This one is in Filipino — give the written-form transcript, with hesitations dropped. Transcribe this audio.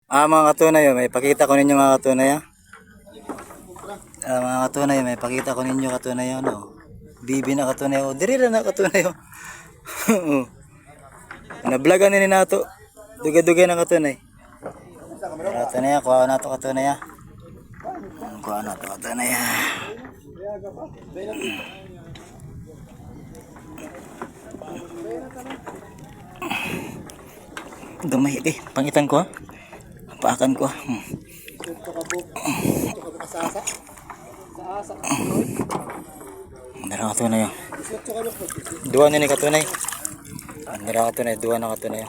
Mga katunay, may pakita ko ninyo mga katunay. Mga katunay, may pakita ko ninyo katunay ano. Bibi na katunay o diri na katunay o. Na-vlogan ni nato. Dugay-dugay na katunay. Katunay, kuha na to katunay. Kuha na to katunay. Gamay eh, pangitan ko. Paakan ko. Dara katunay. Dua ni katunay. Dara katunay, dua na katunay.